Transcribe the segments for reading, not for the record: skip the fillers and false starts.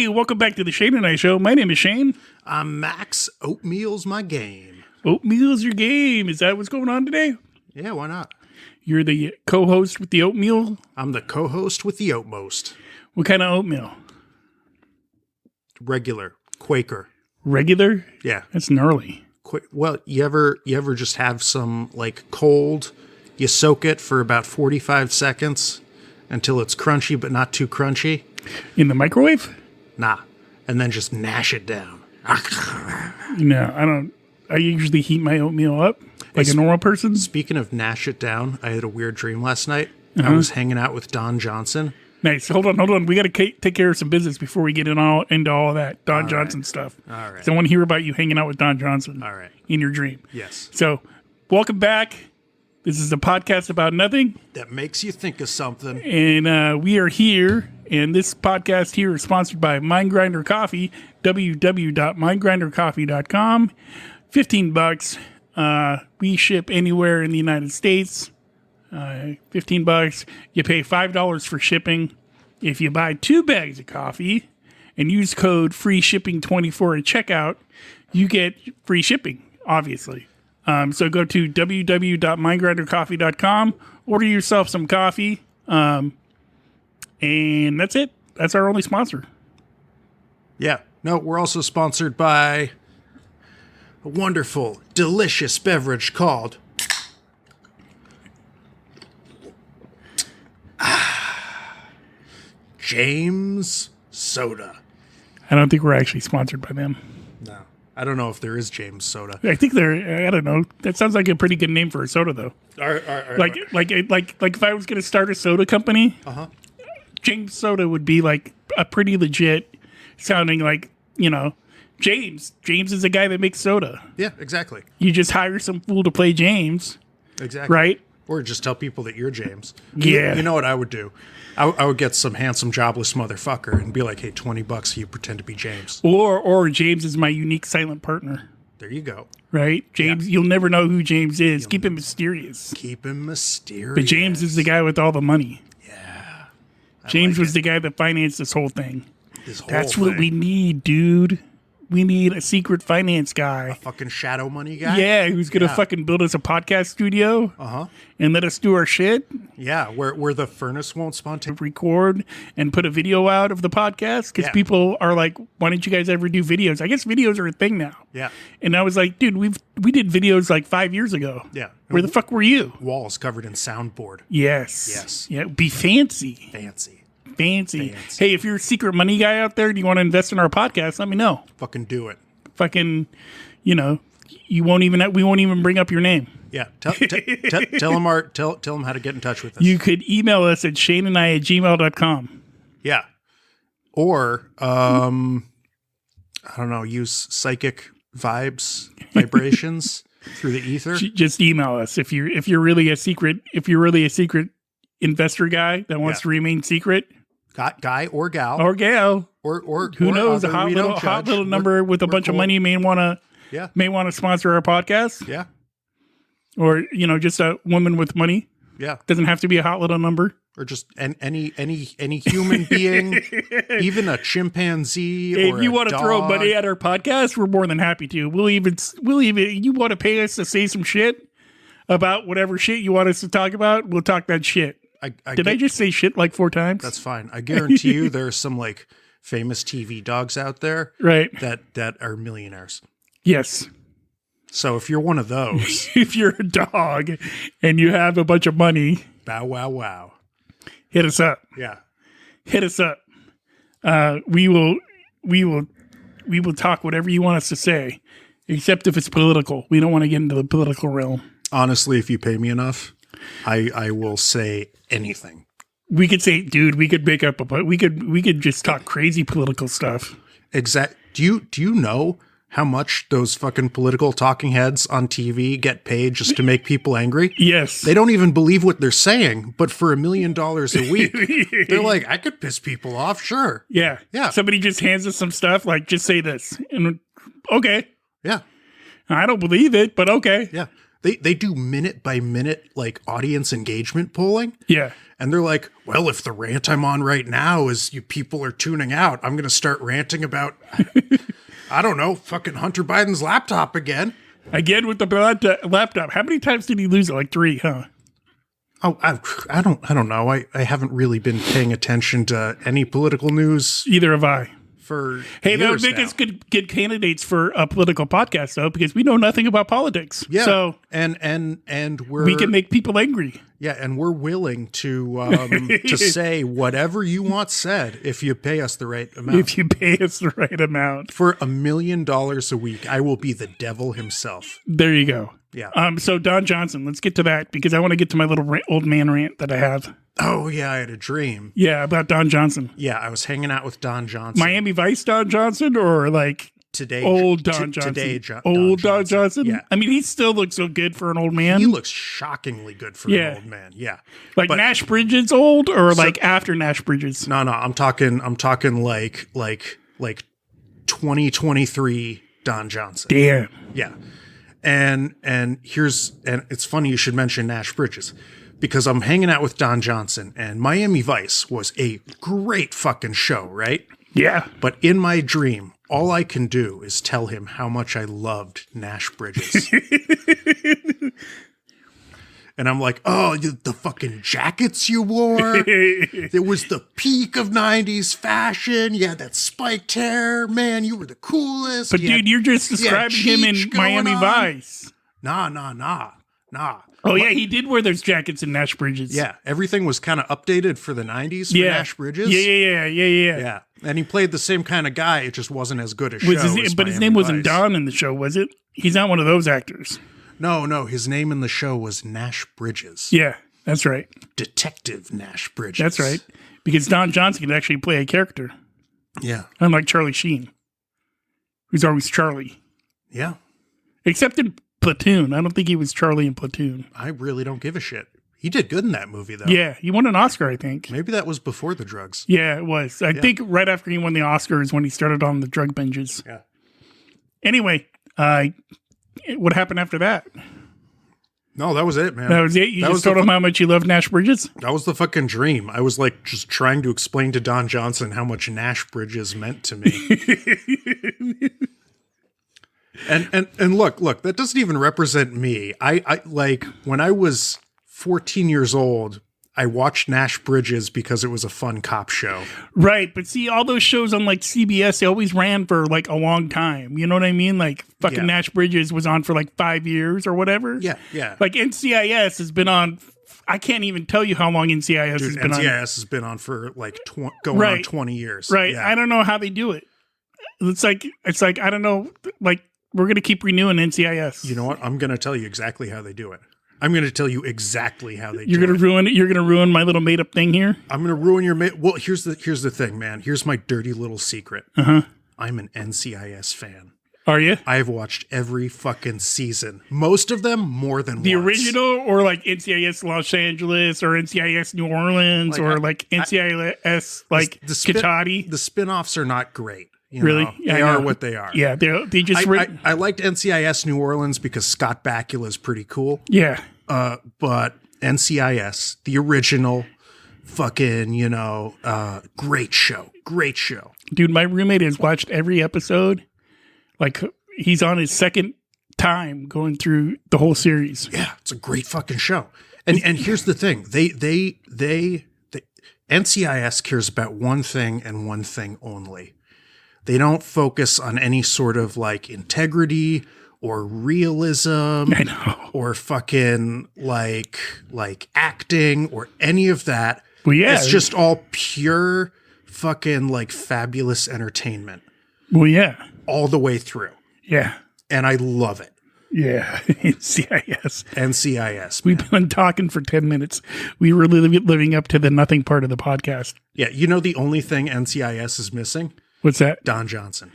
Hey, welcome back to the Shane and I Show. My name is Shane. I'm Max. Oatmeal's my game. Oatmeal's your game. Is that what's going on today? Yeah, why not? You're the co-host with the oatmeal? I'm the co-host with the Oatmost. What kind of oatmeal? Regular. Quaker. Regular? Yeah. That's gnarly. Well, you ever just have some, like, cold, you soak it for about 45 seconds until it's crunchy but not too crunchy? In the microwave? Nah. And then just mash it down. No, I don't. I usually heat my oatmeal up like a normal person. Speaking of mash it down, I had a weird dream last night. I was hanging out with Don Johnson. Nice. Hold on. We got to take care of some business before we get into all of that Don Johnson stuff. All right. So I want to hear about you hanging out with Don Johnson. All right. In your dream. Yes. So, welcome back. This is a podcast about nothing. That makes you think of something. And we are here. And this podcast here is sponsored by Mindgrinder Coffee, www.mindgrindercoffee.com. $15. We ship anywhere in the United States. $15. You pay $5 for shipping. If you buy 2 bags of coffee and use code FREESHIPPING24 at checkout, you get free shipping, obviously. So go to www.mindgrindercoffee.com, order yourself some coffee, and that's it. That's our only sponsor. Yeah. No, we're also sponsored by a wonderful, delicious beverage called James Soda. I don't think we're actually sponsored by them. No. I don't know if there is James Soda. I think I don't know. That sounds like a pretty good name for a soda, though. Like if I was going to start a soda company, James Soda would be like a pretty legit sounding like, James. James is the guy that makes soda. Yeah, exactly. You just hire some fool to play James. Exactly. Right? Or just tell people that you're James. Yeah. You know what I would do? I would get some handsome, jobless motherfucker and be like, hey, $20, you pretend to be James. Or James is my unique silent partner. There you go. Right? James, You'll never know who James is. Keep him mysterious. Keep him mysterious. But James is the guy with all the money. Yeah. James was the guy that financed this whole thing. That's what thing. we need, dude. We need a secret finance guy. Fucking shadow money guy? Yeah, who's going to fucking build us a podcast studio and let us do our shit. Yeah, where the furnace won't spontaneously record and put a video out of the podcast because people are like, why didn't you guys ever do videos? I guess videos are a thing now. Yeah. And I was like, dude, we did videos like 5 years ago. Yeah. Where the fuck were you? Walls covered in soundboard. Yes. Yeah, be fancy. Fancy. Hey, if you're a secret money guy out there and you want to invest in our podcast, let me know. Fucking do it. Fucking, we won't even bring up your name. Yeah. Tell them how to get in touch with us. You could email us at shaneandI@gmail.com. Yeah. Or, I don't know, use psychic vibrations through the ether. Just email us if you're really a secret investor guy that wants to remain secret. Guy or gal. Or gal. Or who knows, a hot little number with a bunch of money may want to sponsor our podcast. Yeah. Or, just a woman with money. Yeah. Doesn't have to be a hot little number. Or just any human being, even a chimpanzee if or you a want to dog. throw money at our podcast, we're more than happy to. We'll even you want to pay us to say some shit about whatever shit you want us to talk about, we'll talk that shit. Did I just say shit like 4 times? That's fine. I guarantee you there's some like famous TV dogs out there that are millionaires. Yes. So if you're one of those. If you're a dog and you have a bunch of money. Bow, wow, wow. Hit us up. Yeah. Hit us up. We will talk whatever you want us to say, except if it's political. We don't want to get into the political realm. Honestly, if you pay me enough, I will say anything. We could say, dude, we could make up we could just talk crazy political stuff. Exact. Do you know how much those fucking political talking heads on TV get paid just to make people angry? Yes. They don't even believe what they're saying, but for $1 million a week, they're like, I could piss people off, sure. Yeah. Yeah. Somebody just hands us some stuff like, just say this. And okay. Yeah. I don't believe it, but okay. Yeah. They do minute by minute like audience engagement polling. Yeah. And they're like, well, if the rant I'm on right now is you people are tuning out, I'm going to start ranting about, I don't know, fucking Hunter Biden's laptop again. Again with the laptop. How many times did he lose it? Like 3, huh? Oh, I don't know. I haven't really been paying attention to any political news Either have I. for Hey, that would years make now. us good candidates for a political podcast, though, because we know nothing about politics. Yeah, So and we can make people angry. yeah, and we're willing to say whatever you want said if you pay us the right amount. If you pay us the right amount. For $1 million a week, I will be the devil himself. There you go. Yeah. So Don Johnson, let's get to that because I want to get to my little old man rant that I have. Oh yeah, I had a dream. Yeah, about Don Johnson. Yeah, I was hanging out with Don Johnson. Miami Vice Don Johnson or like today, old Don Johnson? Today, old Don Johnson? Yeah. I mean, he still looks so good for an old man. He looks shockingly good for an old man. Yeah. Like But- Nash Bridges old or like after Nash Bridges? No, I'm talking like 2023 Don Johnson. Damn. Yeah. And it's funny you should mention Nash Bridges because I'm hanging out with Don Johnson and Miami Vice was a great fucking show, right? Yeah. But in my dream, all I can do is tell him how much I loved Nash Bridges. And I'm like, oh, the fucking jackets you wore. It was the peak of 90s fashion. You had that spiked hair. Man, you were the coolest. But dude, you're just describing him in Cheech Miami going on. Vice. Nah. Oh, yeah, he did wear those jackets in Nash Bridges. Yeah, everything was kind of updated for the 90s for Yeah. Nash Bridges. Yeah. Yeah, and he played the same kind of guy. It just wasn't as good a show. But his as name Miami wasn't Vice. Don in the show, was it? He's not one of those actors. No, his name in the show was Nash Bridges. Yeah, that's right. Detective Nash Bridges. That's right. Because Don Johnson can actually play a character, Yeah. unlike Charlie Sheen, who's always Charlie. Yeah. Except in Platoon. I don't think he was Charlie in Platoon. I really don't give a shit. He did good in that movie, though. Yeah, he won an Oscar, I think. Maybe that was before the drugs. Yeah, it was. I think right after he won the Oscar is when he started on the drug binges. Yeah. Anyway, what happened after that? No, that was it, man. That was it? You That just was the told him how much you love Nash Bridges? That was the fucking dream. I was like just trying to explain to Don Johnson how much Nash Bridges meant to me. And look, that doesn't even represent me. I like when I was 14 years old, I watched Nash Bridges because it was a fun cop show. Right, but see, all those shows on like CBS, they always ran for like a long time. You know what I mean? Like fucking Yeah. Nash Bridges was on for like 5 years or whatever. Yeah. Like NCIS has been on. I can't even tell you how long NCIS has been NCIS on. has been on for like going on 20 years. Right. Yeah. I don't know how they do it. It's like I don't know. Like we're gonna keep renewing NCIS. You know what? I'm going to tell you exactly how they do it. I'm going to tell you exactly how they You're do gonna it. ruin it. You're gonna ruin my little made up thing here. I'm going to ruin your well, here's the thing, man. Here's my dirty little secret. Uh-huh. I'm an NCIS fan. Are you I've watched every fucking season. Most of them more than the once. original or like NCIS Los Angeles or NCIS New Orleans Like, or like NCIS like The Kitati? The spin-offs are not great. You Really? know? Yeah, They I are know. what they are. Yeah, they just I liked NCIS New Orleans because Scott Bakula is pretty cool. yeah. But NCIS, the original, fucking, great show. Great show. Dude, my roommate has watched every episode. Like he's on his second time going through the whole series. Yeah, it's a great fucking show. And here's the thing. They NCIS cares about one thing and one thing only. They don't focus on any sort of like integrity or realism I know. or fucking like acting or any of that. Well, yeah. It's just all pure fucking like fabulous entertainment Well, yeah. all the way through. Yeah. And I love it. Yeah. NCIS. NCIS. We've been talking for 10 minutes. We were living up to the nothing part of the podcast. Yeah, the only thing NCIS is missing? What's that? Don Johnson.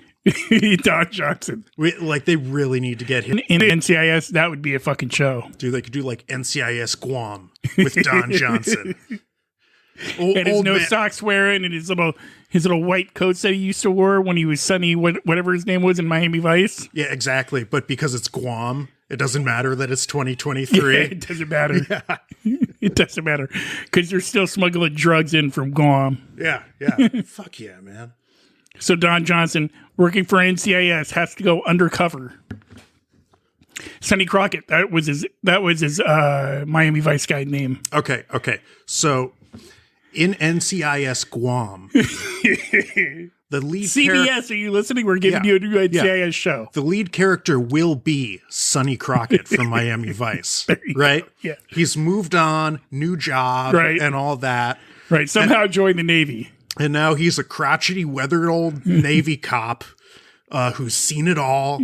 Don Johnson. They really need to get him. In NCIS, that would be a fucking show. Dude, they could do like NCIS Guam with Don Johnson. And his no socks wearing and his little white coats that he used to wear when he was Sonny, whatever his name was in Miami Vice. Yeah, exactly. But because it's Guam, It doesn't matter that it's Yeah, 2023. it doesn't matter. It doesn't matter because they're still smuggling drugs in from Guam. Yeah. Yeah. Fuck yeah, man. So Don Johnson, working for NCIS, has to go undercover. Sonny Crockett, that was his Miami Vice guy name. Okay. So in NCIS Guam, the lead CBS, are you listening? We're giving you a new NCIS show. the lead character will be Sonny Crockett from Miami Vice, right? Go. Yeah. He's moved on, new job, Right. and all that. Right. Somehow joined the Navy. And now he's a crotchety, weathered old Navy cop who's seen it all,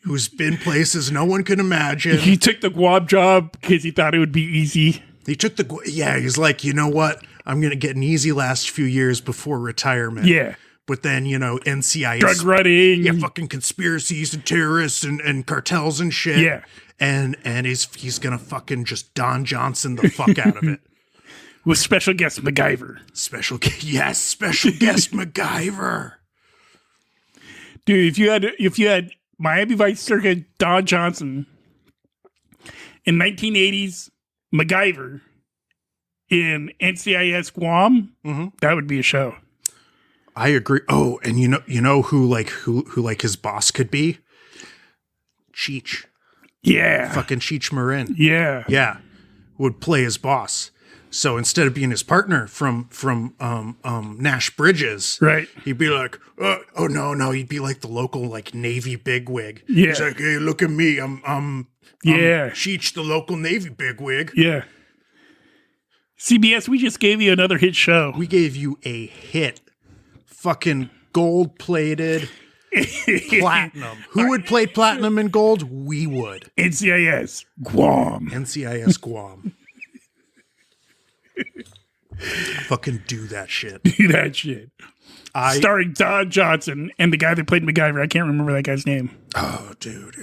who's been places no one can imagine. He took the Guam job because he thought it would be easy. He took he's like, you know what? I'm going to get an easy last few years before retirement. Yeah. But then, NCIS. Drug running. Yeah, fucking conspiracies and terrorists and cartels and shit. Yeah. And he's going to fucking just Don Johnson the fuck out of it. With special guest MacGyver. Special guest MacGyver. Dude, if you had Miami Vice circa Don Johnson in 1980s MacGyver in NCIS Guam, that would be a show. I agree. Oh, and you know who his boss could be? Cheech. Yeah. Fucking Cheech Marin. Yeah. Yeah. Would play his boss. So instead of being his partner from Nash Bridges, Right. he'd be like, oh no, he'd be like the local like Navy bigwig. Yeah. He's like, hey, look at me, I'm Cheech, the local Navy bigwig. Yeah. CBS, we just gave you another hit show. We gave you a hit, fucking gold-plated platinum. Who would play platinum and gold? We would. NCIS Guam. NCIS Guam. Fucking do that shit. Do that shit. Starring Don Johnson and the guy that played MacGyver. I can't remember that guy's name. Oh, dude,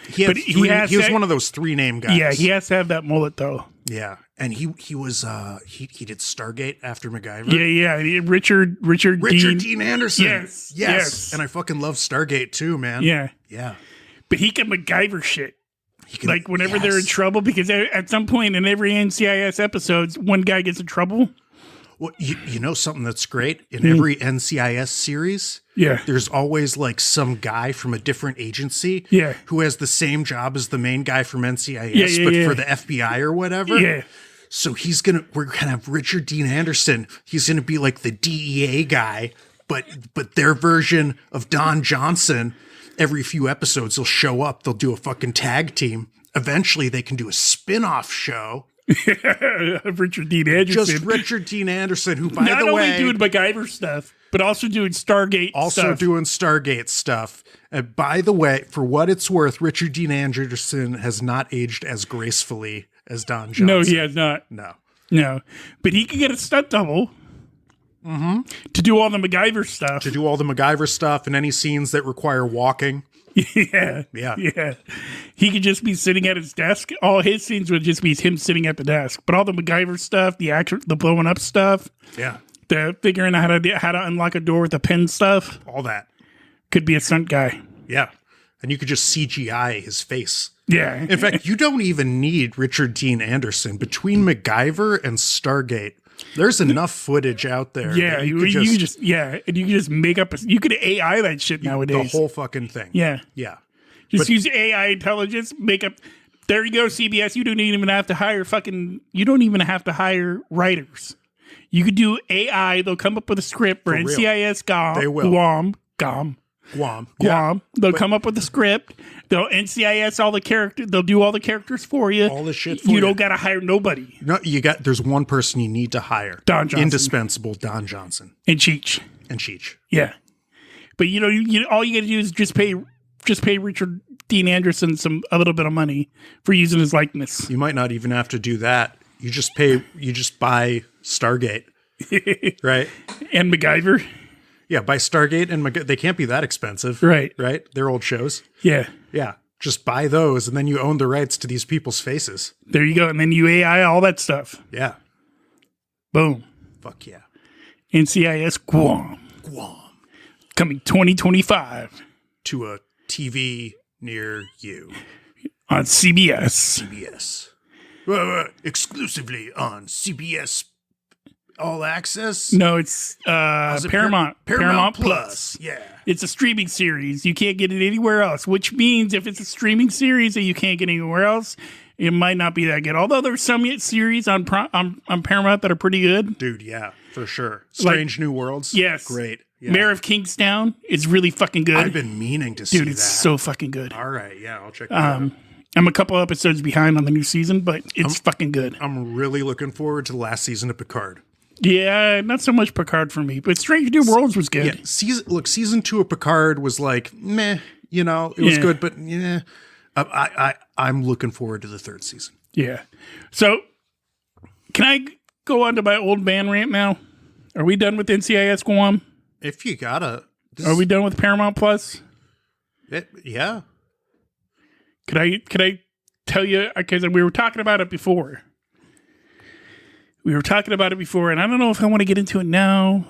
he was one of those 3-name guys. Yeah, he has to have that mullet though. Yeah, and he was he did Stargate after MacGyver. Yeah. Richard Dean Anderson. Yes. And I fucking love Stargate too, man. Yeah. But he can MacGyver shit. Like whenever they're in trouble, because at some point in every NCIS episodes, one guy gets in trouble. Well, you know something that's great? In every NCIS series, there's always like some guy from a different agency who has the same job as the main guy from NCIS, but for the FBI or whatever. Yeah. So we're gonna have Richard Dean Anderson. He's gonna be like the DEA guy, but their version of Don Johnson. Every few episodes, they'll show up. They'll do a fucking tag team. Eventually, they can do a spin-off show. Richard Dean Anderson. Just Richard Dean Anderson, who, by Not the way... only doing MacGyver stuff, but also doing Stargate stuff. And by the way, for what it's worth, Richard Dean Anderson has not aged as gracefully as Don Johnson. No, he has not. No. But he can get a stunt double. To do all the MacGyver stuff. To do all the MacGyver stuff and any scenes that require walking. Yeah. He could just be sitting at his desk. All his scenes would just be him sitting at the desk. But all the MacGyver stuff, the blowing up stuff, the figuring out how to unlock a door with a pen stuff, all that could be a stunt guy. Yeah, and you could just CGI his face. Yeah. In fact, you don't even need Richard Dean Anderson. Between MacGyver and Stargate, there's enough footage out there. Yeah, you could just make up. You could AI that shit nowadays. The whole fucking thing. Yeah. But use AI intelligence. Make up. There you go, CBS. You don't even have to hire You don't even have to hire writers. You could do AI. They'll come up with a script for NCIS Guam. They will. Guam. Yeah. They'll come up with a script. They'll NCIS all the characters. They'll do all the characters for you. All the shit for you. You don't got to hire nobody. No, there's one person you need to hire. Don Johnson. Indispensable Don Johnson. And Cheech. Yeah. But you all you got to do is just pay Richard Dean Anderson a little bit of money for using his likeness. You might not even have to do that. You just buy Stargate. Right? And MacGyver. Yeah, buy Stargate and they can't be that expensive. Right. They're old shows. Yeah. Just buy those and then you own the rights to these people's faces. There you go. And then you AI all that stuff. Yeah. Boom. Fuck yeah. NCIS Guam. Coming 2025. To a TV near you. On CBS. CBS. Exclusively on CBS All Access? No, it's Paramount. Paramount Plus. Yeah. It's a streaming series. You can't get it anywhere else, which means if it's a streaming series that you can't get anywhere else, it might not be that good. Although there's some series on Paramount that are pretty good. Dude, yeah, for sure. Strange New Worlds? Yes. Great. Yeah. Mayor of Kingstown is really fucking good. I've been meaning to see that. Dude, it's so fucking good. All right, yeah, I'll check that out. I'm a couple episodes behind on the new season, but it's fucking good. I'm really looking forward to the last season of Picard. Yeah, not so much Picard for me, but Strange New Worlds was good. Yeah, season 2 of Picard was like, meh, it was good, but yeah. I'm looking forward to the 3rd season. Yeah. So, can I go on to my old man rant now? Are we done with NCIS Guam? If you gotta. Are we done with Paramount Plus? Yeah. Could I tell you, because we were talking about it before. And I don't know if I want to get into it now,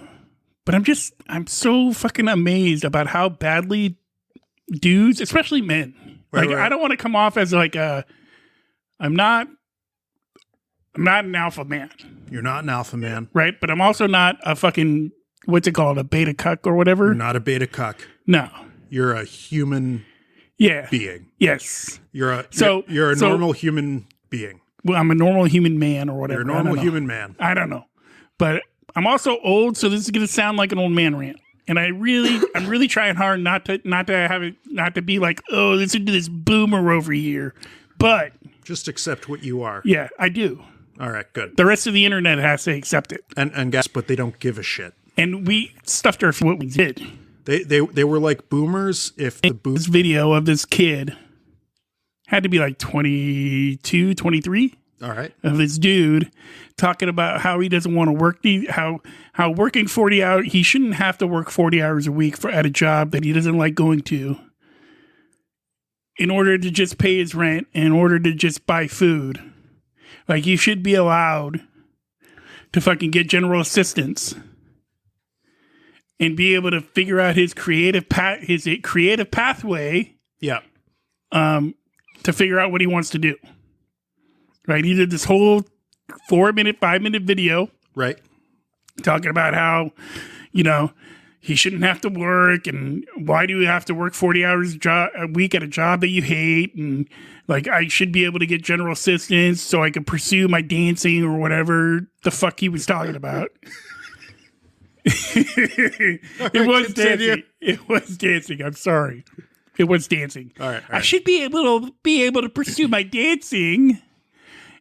but I'm so fucking amazed about how badly dudes, especially men, right. I don't want to come off as like I'm not an alpha man. You're not an alpha man. Right, but I'm also not a fucking, what's it called, a beta cuck or whatever? You're not a beta cuck. No. You're a human being. Yes. You're a normal human being. Well, I'm a normal human man or whatever. You're a normal human man. I don't know. But I'm also old, so this is going to sound like an old man rant. And I'm really trying hard not to be like, oh, listen to this boomer over here. But just accept what you are. Yeah, I do. All right, good. The rest of the internet has to accept it. And guess, but they don't give a shit. And we stuffed our what we did. They were like boomers if the this video of this kid had to be like 22, 23. All right. Of this dude talking about how he doesn't want to work, how working 40 hours, he shouldn't have to work 40 hours a week at a job that he doesn't like going to in order to just pay his rent, in order to just buy food. Like, he should be allowed to fucking get general assistance and be able to figure out his creative pathway. Yeah. To figure out what he wants to do. Right? He did this whole 4-minute, 5-minute video. Right. Talking about how, he shouldn't have to work, and why do you have to work 40 hours a week at a job that you hate, and like I should be able to get general assistance so I can pursue my dancing or whatever the fuck he was talking about. It was dancing. It was dancing. I'm sorry. It was dancing. All right. I should be able to pursue my dancing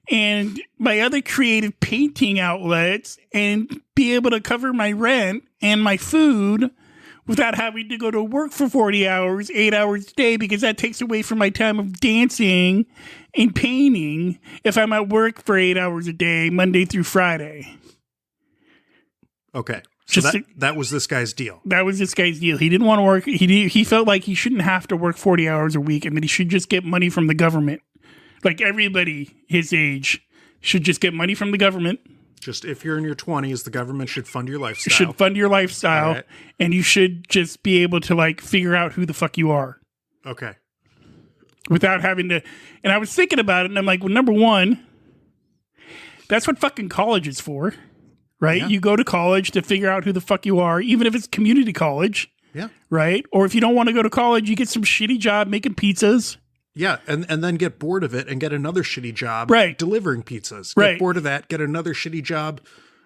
and my other creative painting outlets and be able to cover my rent and my food without having to go to work for 40 hours, 8 hours a day, because that takes away from my time of dancing and painting if I'm at work for 8 hours a day, Monday through Friday. Okay. So that was this guy's deal. That was this guy's deal. He didn't want to work. He felt like he shouldn't have to work 40 hours a week and that he should just get money from the government. Like everybody his age should just get money from the government. Just if you're in your 20s, the government should fund your lifestyle. Should fund your lifestyle. Right. And you should just be able to like figure out who the fuck you are. Okay. Without having to. And I was thinking about it and I'm like, well, number one, that's what fucking college is for. Right? Yeah. You go to college to figure out who the fuck you are, even if it's community college. Yeah. Right? Or if you don't want to go to college, you get some shitty job making pizzas. Yeah, and then get bored of it and get another shitty job delivering pizzas. Get bored of that, get another shitty job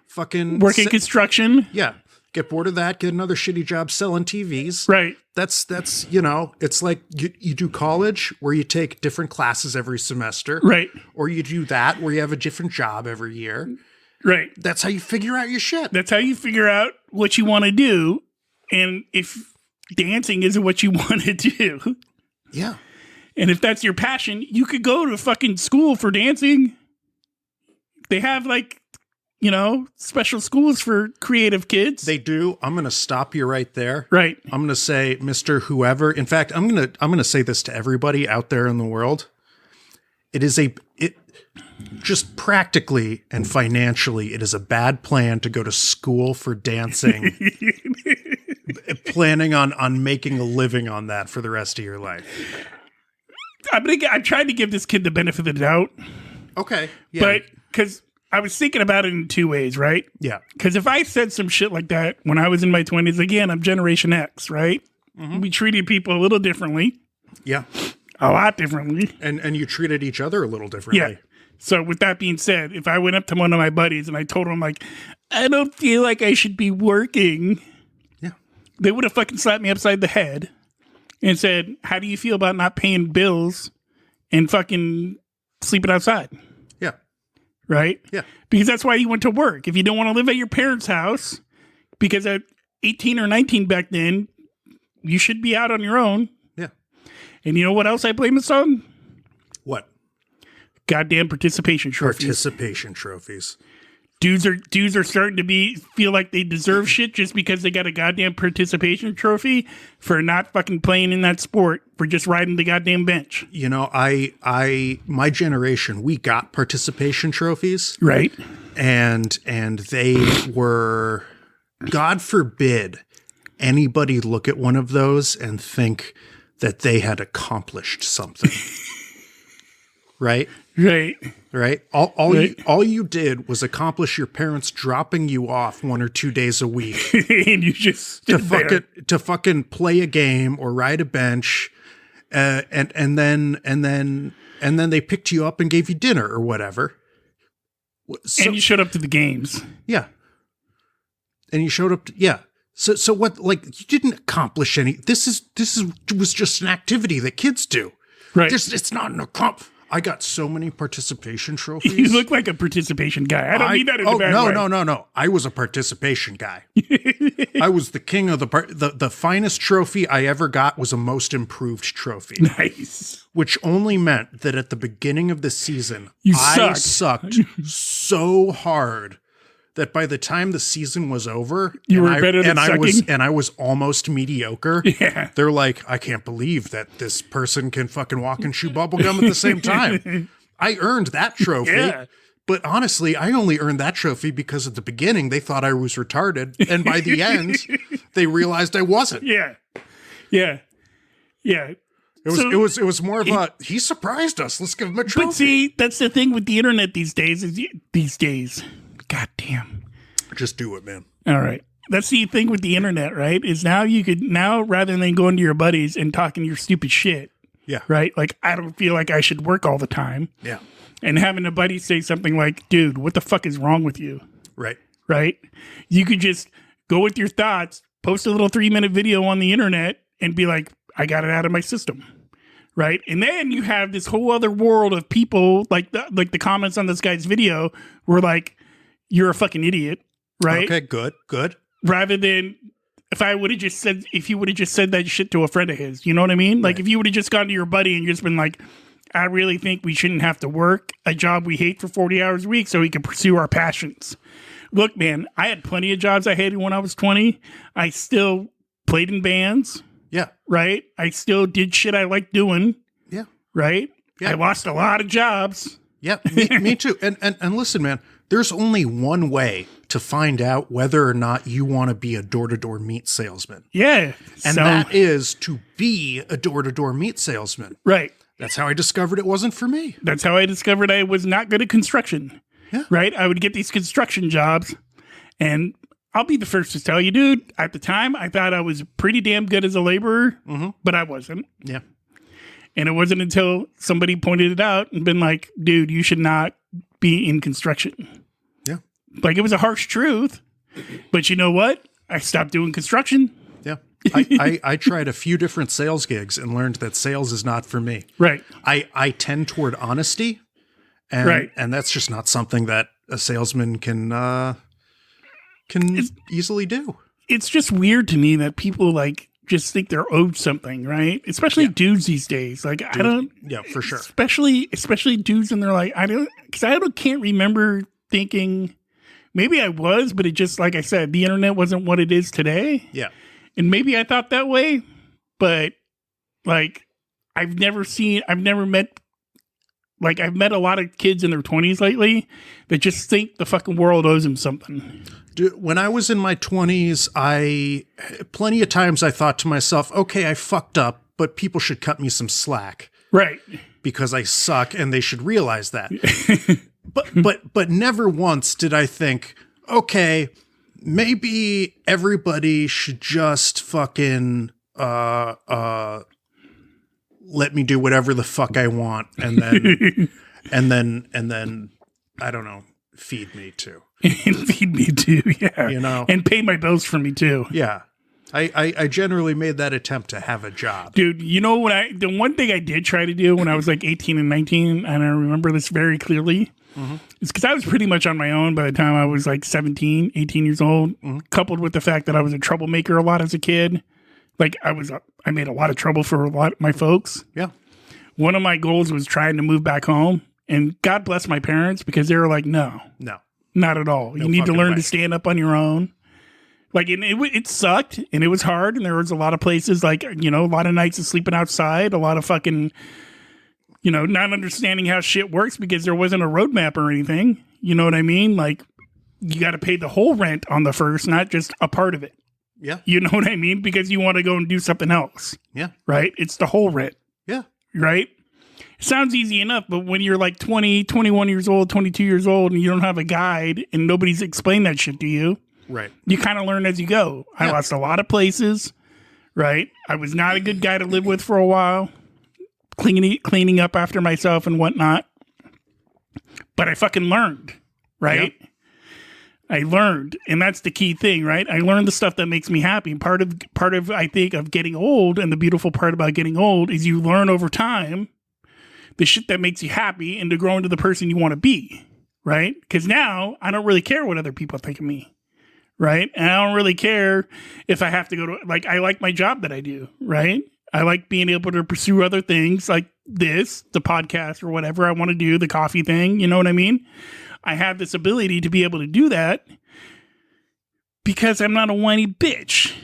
fucking... Working construction. Yeah. Get bored of that, get another shitty job selling TVs. Right. That's it's like you do college where you take different classes every semester. Right. Or you do that where you have a different job every year. Right. That's how you figure out your shit. That's how you figure out what you want to do. And if dancing isn't what you want to do. Yeah. And if that's your passion, you could go to fucking school for dancing. They have special schools for creative kids. They do. I'm going to stop you right there. Right. I'm going to say, Mr. Whoever. In fact, I'm going to say this to everybody out there in the world. It just practically and financially, it is a bad plan to go to school for dancing, planning on making a living on that for the rest of your life. I'm trying to give this kid the benefit of the doubt, Okay. Yeah. but because I was thinking about it in two ways, right? yeah. Because if I said some shit like that when I was in my 20s, again, I'm Generation X, right? We treated people a little differently, Yeah. a lot differently. And you treated each other a little differently. Yeah. So with that being said, if I went up to one of my buddies and I told him like, I don't feel like I should be working, Yeah. they would have fucking slapped me upside the head and said, how do you feel about not paying bills and fucking sleeping outside? Yeah. Right? Yeah. Because that's why you went to work. If you don't want to live at your parents' house, because at 18 or 19 back then, you should be out on your own. Yeah. And you know what else I blame this on? What? Goddamn participation trophies. Participation trophies. Dudes are starting to feel like they deserve shit just because they got a goddamn participation trophy for not fucking playing in that sport, for just riding the goddamn bench. You know, my generation, we got participation trophies. Right. And they were, God forbid anybody look at one of those and think that they had accomplished something. Right? Right. Right? All you did was accomplish your parents dropping you off 1 or 2 days a week And you just to fucking play a game or ride a bench, and then they picked you up and gave you dinner or whatever. So, and you showed up to the games. yeah. And you showed up. Yeah. So what? Like, you didn't accomplish any. This was just an activity that kids do. Right. It's not an I got so many participation trophies. You look like a participation guy. I don't mean that in a bad way. No. I was a participation guy. I was the king of the finest trophy I ever got was a most improved trophy. Nice. Which only meant that at the beginning of the season, I sucked so hard that by the time the season was over, you were better than sucking. I was almost mediocre. Yeah. They're like, I can't believe that this person can fucking walk and chew bubblegum at the same time. I earned that trophy. Yeah. But honestly, I only earned that trophy because at the beginning they thought I was retarded. And by the end, they realized I wasn't. Yeah. Yeah. Yeah. It was more of he surprised us. Let's give him a trophy. But see, that's the thing with the internet these days. God damn. Just do it, man. All right. That's the thing with the internet, right? Is now rather than going to your buddies and talking your stupid shit, Yeah. right? Like, I don't feel like I should work all the time. Yeah. And having a buddy say something like, dude, what the fuck is wrong with you? Right. Right? You could just go with your thoughts, post a little 3-minute video on the internet and be like, I got it out of my system. Right. And then you have this whole other world of people like the comments on this guy's video were like, you're a fucking idiot. Right. Okay, good. Rather than if he would have just said that shit to a friend of his, you know what I mean? Like if you would have just gone to your buddy and just been like, I really think we shouldn't have to work a job we hate for 40 hours a week so we can pursue our passions. Look, man, I had plenty of jobs I hated when I was 20. I still played in bands. Yeah. Right. I still did shit I liked doing. Yeah. Right. Yeah. I lost a lot of jobs. Yeah. Me too. And listen, man, there's only one way to find out whether or not you want to be a door-to-door meat salesman. Yeah. And that is to be a door-to-door meat salesman. Right. That's how I discovered it wasn't for me. That's how I discovered I was not good at construction. Yeah. Right. I would get these construction jobs and I'll be the first to tell you, dude, at the time, I thought I was pretty damn good as a laborer, but I wasn't. Yeah. And it wasn't until somebody pointed it out and been like, dude, you should not be in construction. Yeah. Like, it was a harsh truth. But you know what? I stopped doing construction. Yeah. I tried a few different sales gigs and learned that sales is not for me. Right. I tend toward honesty. And that's just not something that a salesman can easily do. It's just weird to me that people like just think they're owed something, right? Especially dudes these days. Like I don't. Yeah, for sure. Especially dudes, and they're like, can't remember thinking. Maybe I was, but it just like I said, the internet wasn't what it is today. Yeah, and maybe I thought that way, but like I've met a lot of kids in their 20s lately that just think the fucking world owes them something. Dude, when I was in my 20s, plenty of times I thought to myself, okay, I fucked up, but people should cut me some slack. Right. because I suck and they should realize that. but never once did I think, okay, maybe everybody should just fucking let me do whatever the fuck I want and then and then I don't know, feed me too. And feed me too, yeah. You know? And pay my bills for me too. Yeah. I generally made that attempt to have a job. Dude, you know what the one thing I did try to do when I was like 18 and 19, and I remember this very clearly, it's because I was pretty much on my own by the time I was like 17, 18 years old, coupled with the fact that I was a troublemaker a lot as a kid. Like I made a lot of trouble for a lot of my folks. Yeah. One of my goals was trying to move back home, and God bless my parents because they were like, no, not at all. You need to learn to stand up on your own. Like, and it sucked, and it was hard, and there was a lot of places, like, you know, a lot of nights of sleeping outside, a lot of fucking, you know, not understanding how shit works because there wasn't a roadmap or anything. You know what I mean? Like, you got to pay the whole rent on the first, not just a part of it. Yeah. You know what I mean? Because you want to go and do something else. Yeah. Right? It's the whole rent. Yeah. Right? It sounds easy enough, but when you're like 20, 21 years old, 22 years old, and you don't have a guide, and nobody's explained that shit to you, right? You kind of learn as you go. I lost a lot of places, right? I was not a good guy to live with for a while, cleaning up after myself and whatnot. But I fucking learned, right? Yep. I learned, and that's the key thing, right? I learned the stuff that makes me happy. Part of I think of getting old, and the beautiful part about getting old is you learn over time the shit that makes you happy and to grow into the person you want to be, right? Because now I don't really care what other people think of me. Right. And I don't really care if I have to go to, like, I like my job that I do. Right. I like being able to pursue other things like this, the podcast or whatever I want to do, the coffee thing. You know what I mean? I have this ability to be able to do that because I'm not a whiny bitch.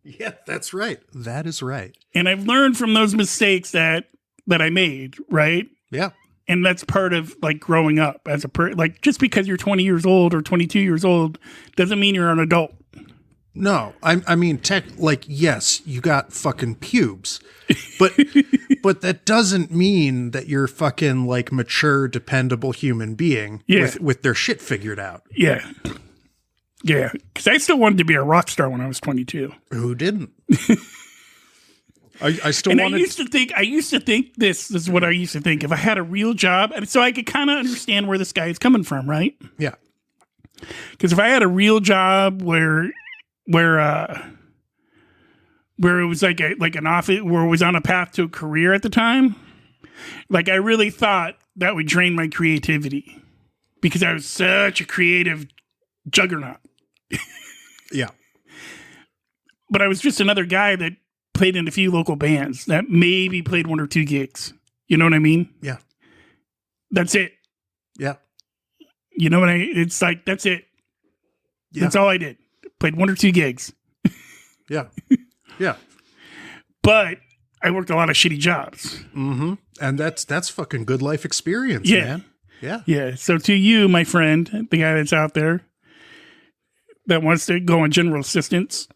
Yeah, that's right. That is right. And I've learned from those mistakes that I made. Right. Yeah. And that's part of like growing up as like just because you're 20 years old or 22 years old doesn't mean you're an adult. No, I mean, yes, you got fucking pubes, but that doesn't mean that you're fucking like mature, dependable human being with their shit figured out. Yeah. Yeah. Cause I still wanted to be a rock star when I was 22. Who didn't? I still and wanted. I used to think this is what I used to think. If I had a real job, and so I could kind of understand where this guy is coming from, right? Yeah. Because if I had a real job where it was like an office where it was on a path to a career at the time, like I really thought that would drain my creativity because I was such a creative juggernaut. Yeah. But I was just another guy that played in a few local bands that maybe played 1 or 2 gigs. You know what I mean? Yeah. That's it. Yeah. You know what it's like, that's it. Yeah. That's all I did. Played 1 or 2 gigs. Yeah. Yeah. But I worked a lot of shitty jobs. Mm-hmm. And that's fucking good life experience, man. Yeah. Yeah. So to you, my friend, the guy that's out there that wants to go on general assistance,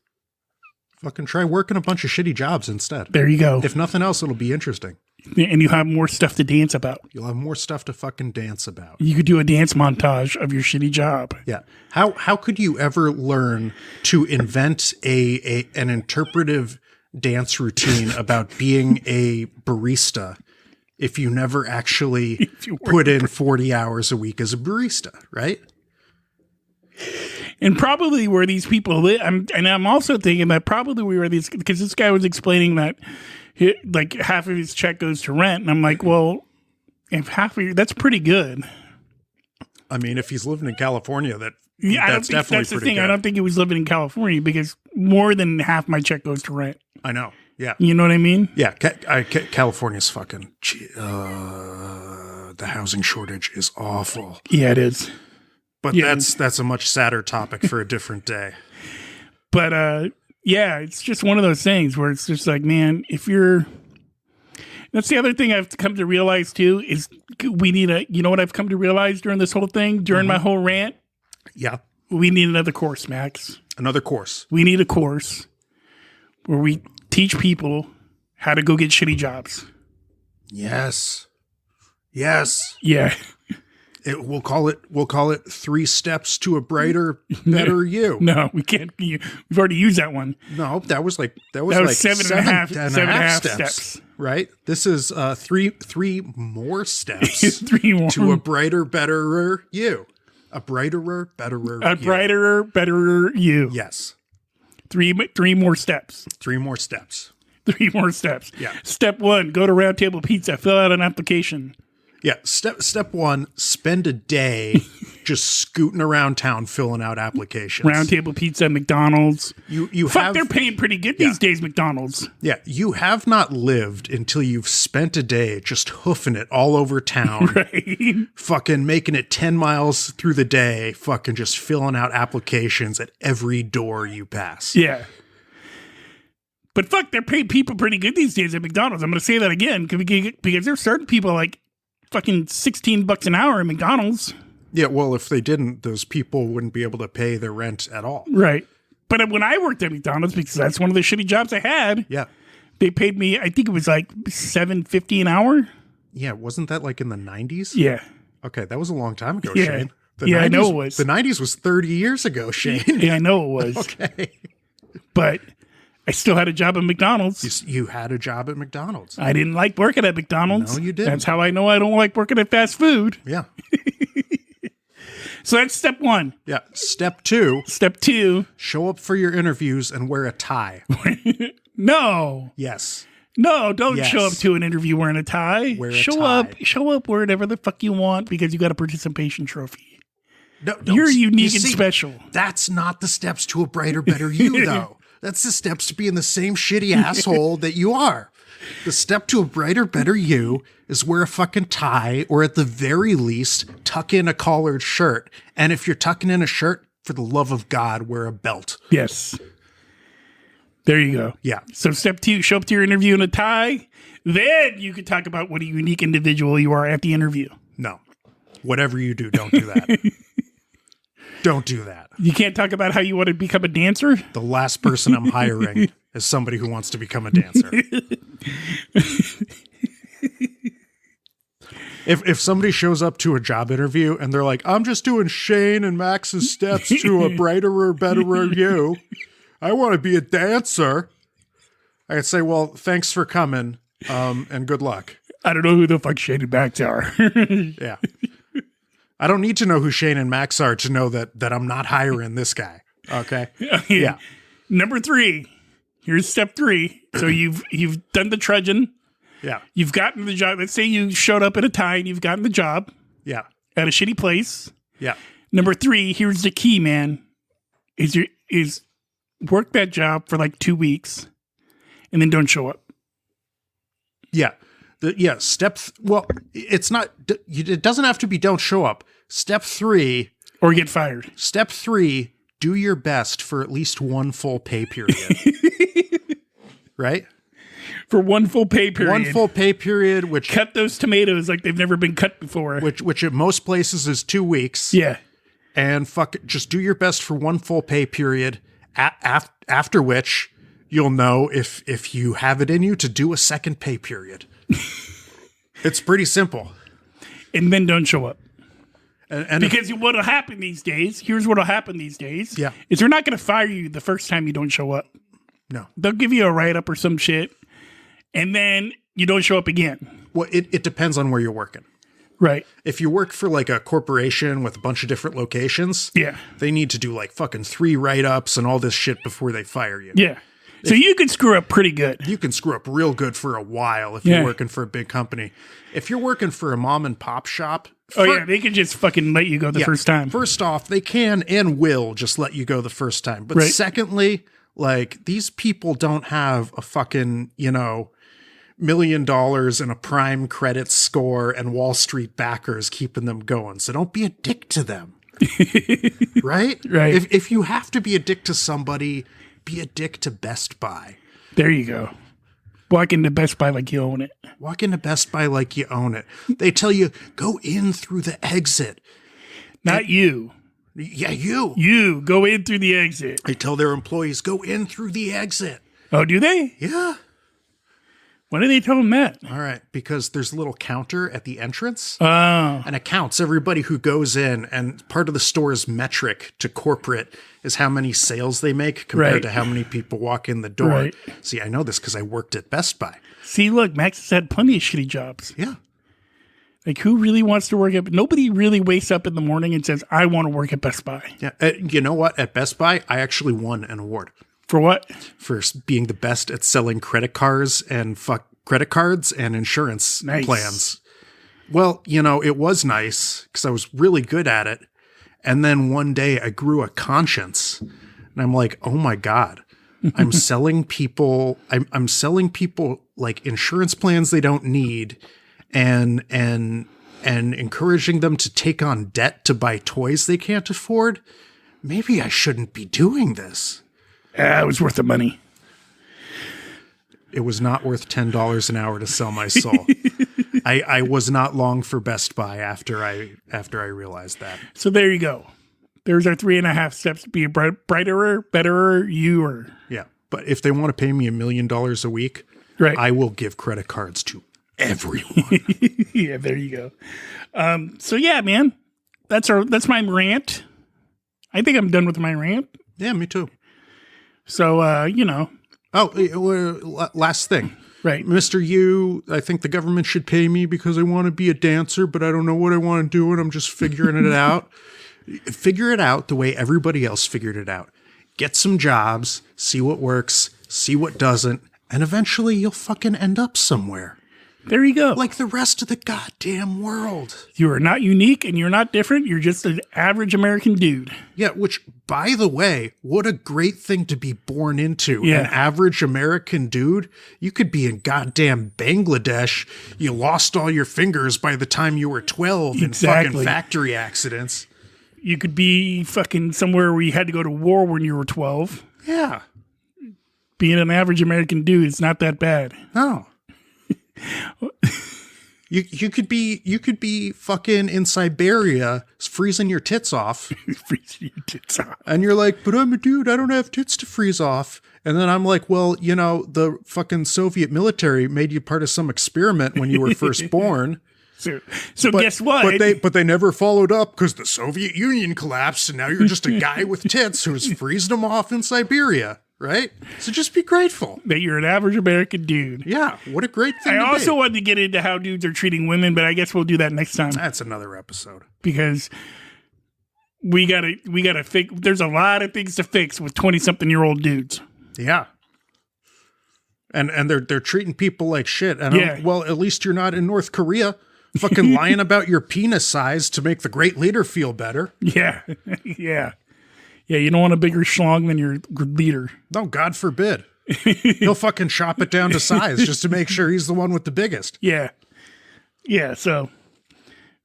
fucking try working a bunch of shitty jobs instead. There you go. If nothing else, it'll be interesting. And you have more stuff to dance about. You'll have more stuff to fucking dance about. You could do a dance montage of your shitty job. Yeah. How could you ever learn to invent an interpretive dance routine about being a barista if you never actually put in 40 hours a week as a barista, right? And probably where these people live, I'm also thinking that probably where these, because this guy was explaining that like half of his check goes to rent, and I'm like, well, if half of that's pretty good. I mean, if he's living in California, that's definitely the thing. Good. I don't think he was living in California because more than half my check goes to rent. I know. Yeah. You know what I mean? Yeah. California's fucking. The housing shortage is awful. Yeah, it is. But that's a much sadder topic for a different day. But yeah, it's just one of those things where it's just like, man, that's the other thing I've come to realize too is we need you know what I've come to realize during this whole thing, during my whole rant? Yeah. We need another course, Max. Another course. We need a course where we teach people how to go get shitty jobs. Yes. Yes. Yeah. We'll call it 3 steps to a brighter, better you. No, we can't. We've already used that one. No, that was like seven and a half steps. Right? This is three more steps 3 more. to a brighter, betterer you. A brighter, betterer A brighter, betterer you. Yes. 3 more steps. 3 more steps. 3 more steps. Yeah. Step 1, go to Round Table Pizza, fill out an application. Yeah. Step 1, spend a day just scooting around town filling out applications. Round Table Pizza, McDonald's. They're paying pretty good these days, McDonald's. Yeah, you have not lived until you've spent a day just hoofing it all over town. Right. Fucking making it 10 miles through the day, fucking just filling out applications at every door you pass. Yeah. But fuck, they're paying people pretty good these days at McDonald's. I'm going to say that again because there's certain people like fucking $16 an hour at McDonald's. Yeah, well, if they didn't, those people wouldn't be able to pay their rent at all. Right. But when I worked at McDonald's, because that's one of the shitty jobs I had, yeah, they paid me, I think it was like $7.50 an hour. Yeah, wasn't that like in the 90s? Yeah. Okay, that was a long time ago, Yeah. Shane. I know it was. The 90s was 30 years ago, Shane. Yeah, I know it was. Okay. But I still had a job at McDonald's. You had a job at McDonald's. I didn't like working at McDonald's. No, you didn't. That's how I know I don't like working at fast food. Yeah. So that's step 1. Yeah. Step 2. Step 2. Show up for your interviews and wear a tie. No. Yes. No, don't Yes. show up to an interview wearing a tie. Wear a show tie. Show up wherever the fuck you want because you got a participation trophy. No, You're unique you and see, special. That's not the steps to a brighter, better you, though. That's the steps to being the same shitty asshole that you are. The step to a brighter, better you is wear a fucking tie, or at the very least, tuck in a collared shirt. And if you're tucking in a shirt, for the love of God, wear a belt. Yes. There you go. Yeah. So step 2, show up to your interview in a tie. Then you can talk about what a unique individual you are at the interview. No. Whatever you do, don't do that. Don't do that. You can't talk about how you want to become a dancer? The last person I'm hiring is somebody who wants to become a dancer. If somebody shows up to a job interview and they're like, I'm just doing Shane and Max's steps to a brighter, betterer you. I want to be a dancer. I could say, well, thanks for coming, and good luck. I don't know who the fuck Shane and Max are. Yeah. I don't need to know who Shane and Max are to know that I'm not hiring this guy. Okay. Yeah. Number 3. Here's step 3. So you've done the trudging. Yeah. You've gotten the job. Let's say you showed up in a tie and you've gotten the job. Yeah. At a shitty place. Yeah. Number 3, here's the key, man. Is work that job for like 2 weeks and then don't show up. Yeah. Well, it's not, it doesn't have to be don't show up. Step 3. Or get fired. Step 3, do your best for at least 1 full pay period. Right? For 1 full pay period. 1 full pay period, which cut those tomatoes like they've never been cut before. which at most places is 2 weeks. Yeah. And just do your best for 1 full pay period, after which you'll know if you have it in you to do a second pay period. It's pretty simple. And then don't show up. And because what'll happen these days, here's what'll happen these days. Yeah. Is they're not going to fire you the first time you don't show up. No. They'll give you a write-up or some shit. And then you don't show up again. Well, it depends on where you're working. Right. If you work for like a corporation with a bunch of different locations, Yeah. they need to do like fucking 3 write-ups and all this shit before they fire you. Yeah. So you could screw up pretty good. You can screw up real good for a while if Yeah. you're working for a big company. If you're working for a mom and pop shop, Yeah, they could just fucking let you go the first time. First off, they can and will just let you go the first time. But Right. secondly, like these people don't have a fucking, $1 million in a prime credit score and Wall Street backers keeping them going. So don't be a dick to them. Right? Right. If you have to be a dick to somebody, be a dick to Best Buy. There you go. Walk into Best Buy like you own it. Walk into Best Buy like you own it. They tell you, go in through the exit. Not you. Yeah, you. You go in through the exit. They tell their employees, go in through the exit. Oh, do they? Yeah. Why did they tell him that? All right, because there's a little counter at the entrance, Oh, and it counts everybody who goes in, and part of the store's metric to corporate is how many sales they make compared Right. to how many people walk in the door. Right. See, I know this because I worked at Best Buy. see, look, Max has had plenty of shitty jobs. Yeah. Like, who really wants to work at? Nobody really wakes up in the morning and says, "I want to work at Best Buy." Yeah. You know what? At Best Buy, I actually won an award For what? for being the best at selling credit cards and credit cards and insurance Nice. plans. Well, you know, it was nice because I was really good at it. And then one day I grew a conscience and I'm like, oh my God, I'm selling people, I'm selling people like insurance plans they don't need and encouraging them to take on debt to buy toys they can't afford. Maybe I shouldn't be doing this. It was worth the money. It was not worth $10 an hour to sell my soul. I was not long for Best Buy after I realized that. So there you go. There's our 3.5 steps to be a brighter, betterer, you. Yeah. But if they want to pay me $1 million a week, Right. I will give credit cards to everyone. Yeah, there you go. So yeah, man, that's my rant. I think I'm done with my rant. Yeah, me too. So, you know, Oh, last thing. right. Mr. Yu, I think the government should pay me because I want to be a dancer, but I don't know what I want to do, and I'm just figuring it out. Figure it out the way everybody else figured it out. Get some jobs, see what works, see what doesn't, and eventually you'll fucking end up somewhere. There you go. Like the rest of the goddamn world. You are not unique and you're not different. You're just an average American dude. Yeah, which, by the way, what a great thing to be born into. Yeah. An average American dude. You could be in goddamn Bangladesh. You lost all your fingers by the time you were 12 in Exactly. fucking factory accidents. You could be fucking somewhere where you had to go to war when you were 12. Yeah. Being an average American dude is not that bad. No. You could be fucking in Siberia freezing your tits off. Freezing your tits off. And you're like, but I'm a dude, I don't have tits to freeze off. And then I'm like, well, you know, the fucking Soviet military made you part of some experiment when you were first born. So guess what? But they never followed up because the Soviet Union collapsed, and now you're just a guy with tits who's freezing them off in Siberia, right? So just be grateful. That you're an average American dude. Yeah, what a great thing I to also be. wanted to get into how dudes are treating women, but I guess we'll do that next time That's another episode. because we gotta fix. There's a lot of things to fix with 20-something-year-old dudes. Yeah. And they're treating people like shit. And Yeah. well, at least you're not in North Korea fucking lying about your penis size to make the great leader feel better. Yeah, yeah, yeah. You don't want a bigger schlong than your leader. No, God forbid. He'll fucking shop it down to size just to make sure he's the one with the biggest. Yeah, yeah. So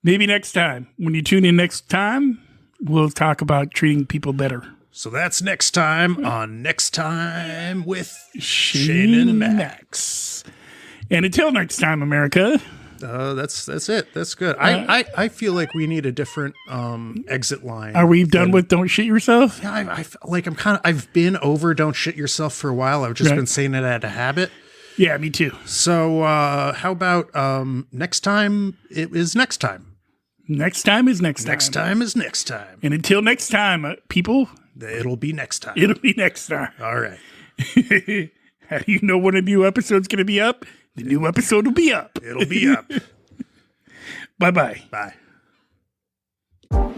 maybe next time, when you tune in next time, we'll talk about treating people better. So that's next time on Next Time with Shane Shane and Max. And until next time, America. That's it. That's good. I feel like we need a different exit line. Are we done with "Don't Shit Yourself"? Yeah, I feel like I've been over "Don't Shit Yourself" for a while. I've just Right. been saying it out of habit. Yeah, me too. So how about next time? It is next time. Next time is next time. Next time is next time. And until next time, people, It'll be next time. it'll be next time. All right. How do you know when a new episode's going to be up? The new episode will be up. It'll be up. Bye-bye. Bye.